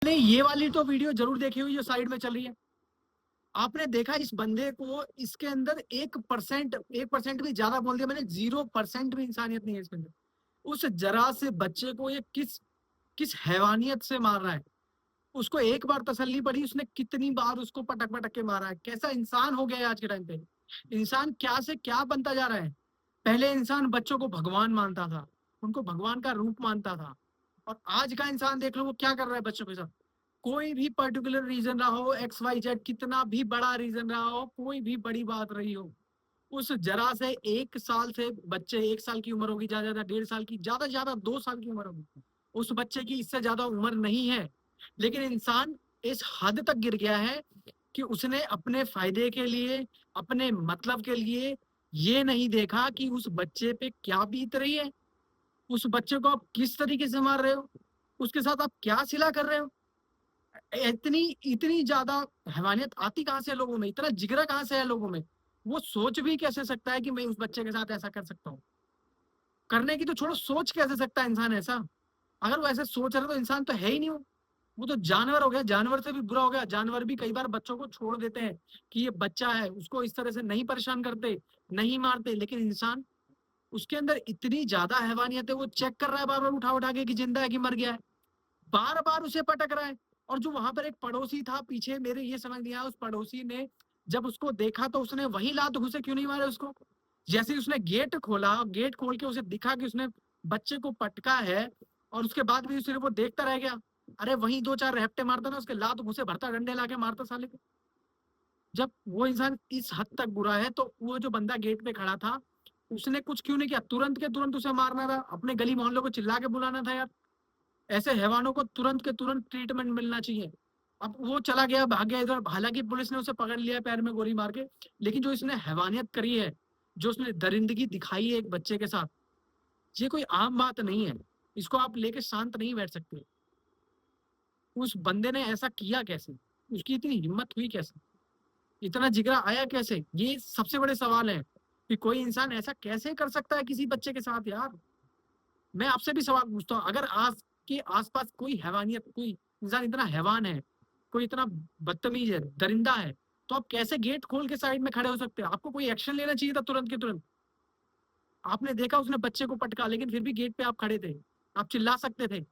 आपने ये वाली तो वीडियो जरूर देखी हुई जो साइड में चल रही है। आपने देखा इस बंदे को, इसके अंदर 1% भी ज्यादा बोल दिया मैंने, 0% भी इंसानियत नहीं है इसके अंदर। उस जरा से बच्चे को ये किस किस हैवानियत से मार रहा है। उसको एक बार तसल्ली पड़ी, उसने कितनी बार उसको पटक पटक के मारा है। कैसा इंसान हो गया है आज के टाइम पे। इंसान क्या से क्या बनता जा रहा है। पहले इंसान बच्चों को भगवान मानता था, उनको भगवान का रूप मानता था, और आज का इंसान देख लो वो क्या कर रहा है बच्चों के साथ। कोई भी पर्टिकुलर रीजन रहा हो, XYZ कितना भी बड़ा रीजन रहा हो, कोई भी बड़ी बात रही हो, उस जरा से 1 साल से बच्चे, 1 साल की उम्र होगी, ज्यादा ज्यादा 1.5 साल की, ज्यादा ज्यादा 2 साल की उम्र होगी, उस बच्चे की इससे ज्यादा उम्र नहीं है। लेकिन इंसान इस हद तक गिर गया है कि उसने अपने फायदे के लिए, अपने मतलब के लिए ये नहीं देखा कि उस बच्चे पे क्या बीत रही है, उस बच्चे को आप किस तरीके से मार रहे हो, उसके साथ आप क्या सिला कर रहे हो। इतनी इतनी ज्यादा हैवानियत आती कहां से है लोगों में, इतना जिगरा कहां से है लोगों में। वो सोच भी कैसे सकता है कि मैं उस बच्चे के साथ ऐसा कर सकता हूँ। करने की तो छोड़ो, सोच कैसे सकता है इंसान ऐसा। अगर वो ऐसे सोच रहा है तो इंसान तो है ही नहीं वो तो जानवर हो गया, जानवर से भी बुरा हो गया। जानवर भी कई बार बच्चों को छोड़ देते हैं कि ये बच्चा है, उसको इस तरह से नहीं परेशान करते, नहीं मारते। लेकिन इंसान, उसके अंदर इतनी ज्यादा हैवानियत है, वो चेक कर रहा है बार बार उठा उठा के कि जिंदा है कि मर गया है, बार बार उसे पटक रहा है। और जो वहां पर एक पड़ोसी था पीछे, मेरे ये समझ नहीं आया, उस पड़ोसी ने जब उसको देखा तो उसने वही लात घुसे क्यों नहीं मारे उसको। जैसे ही उसने गेट खोला, गेट खोल के उसे दिखा कि उसने बच्चे को पटका है, और उसके बाद भी सिर्फ वो देखता रह गया। अरे वहीं 2-4 रेपटे मारता ना, उसके लात घुसे भरता, डंडे लाके मारता साले को। जब वो इंसान इस हद तक बुरा है तो वो जो बंदा गेट पे खड़ा था, उसने कुछ क्यों नहीं किया, तुरंत के तुरंत उसे मारना था, अपने गली मोहल्ले को चिल्ला के बुलाना था यार। ऐसे हैवानों को तुरंत के तुरंत ट्रीटमेंट मिलना चाहिए। अब वो चला गया, भाग गया इधर, हालांकि पुलिस ने उसे पकड़ लिया पैर में गोली मार के। लेकिन जो इसने हैवानियत करी है, जो उसने दरिंदगी दिखाई है एक बच्चे के साथ, ये कोई आम बात नहीं है। इसको आप लेके शांत नहीं बैठ सकते। उस बंदे ने ऐसा किया कैसे, उसकी इतनी हिम्मत हुई कैसे, इतना जिगरा आया कैसे, ये सबसे बड़े सवाल है कि कोई इंसान ऐसा कैसे कर सकता है किसी बच्चे के साथ यार। मैं आपसे भी सवाल पूछता हूँ, अगर आज के आसपास कोई हैवानियत, कोई इंसान इतना हैवान है, कोई इतना बदतमीज है, दरिंदा है, तो आप कैसे गेट खोल के साइड में खड़े हो सकते हैं। आपको कोई एक्शन लेना चाहिए था तुरंत के तुरंत। आपने देखा उसने बच्चे को पटका, लेकिन फिर भी गेट पे आप खड़े थे, आप चिल्ला सकते थे।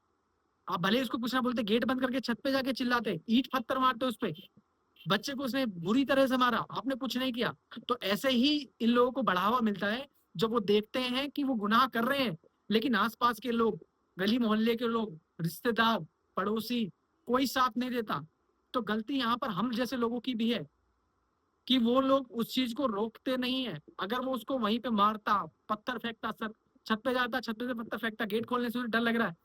आप भले उसको कुछ ना बोलते, गेट बंद करके छत पे जाके चिल्लाते, ईंट पत्थर मारते उस पे। बच्चे को उसने बुरी तरह से मारा, आपने कुछ नहीं किया। तो ऐसे ही इन लोगों को बढ़ावा मिलता है जब वो देखते हैं कि वो गुनाह कर रहे हैं, लेकिन आसपास के लोग, गली मोहल्ले के लोग, रिश्तेदार, पड़ोसी, कोई साथ नहीं देता। तो गलती यहाँ पर हम जैसे लोगों की भी है कि वो लोग उस चीज को रोकते नहीं है। अगर वो उसको वहीं पे मारता, पत्थर फेंकता, सर छत पे जाता, छत पे से पत्थर फेंकता, गेट खोलने से उसे डर लग रहा है,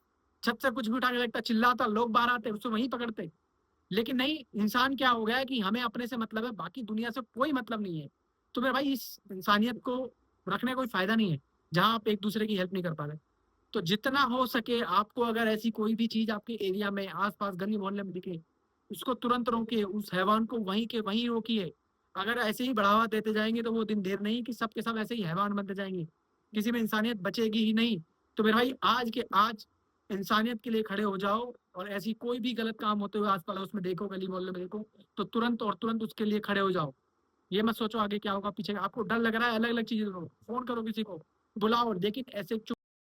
छत से कुछ भी उठा के फेंकता, चिल्लाता, लोग बाहर आते, उसको वहीं पकड़ते। लेकिन नहीं, इंसान क्या हो गया है कि हमें अपने से मतलब है, बाकी दुनिया से कोई मतलब नहीं है। तो मेरे भाई, इस इंसानियत को रखने का कोई फायदा नहीं है जहां आप एक दूसरे की हेल्प नहीं कर पा रहे। तो जितना हो सके आपको, अगर ऐसी कोई भी चीज आपके एरिया में, आसपास, गली मोहल्ले में दिखे, उसको तुरंत रोकिए, उस हैवान को वहीं के वहीं रोकिए। अगर ऐसे ही बढ़ावा देते जाएंगे तो वो दिन देर नहीं कि सबके सब ऐसे ही हैवान बनते जाएंगे, किसी में इंसानियत बचेगी ही नहीं। तो मेरे भाई, आज के आज इंसानियत के लिए खड़े हो जाओ, और ऐसी कोई भी गलत काम होते हुए आस पड़ोस में देखो, गली मोहल्ले में देखो, तो तुरंत और तुरंत उसके लिए खड़े हो जाओ। ये मत सोचो आगे क्या होगा, पीछे आपको डर लग रहा है, अलग अलग चीजें करो, फोन करो किसी को, बुलाओ, लेकिन ऐसे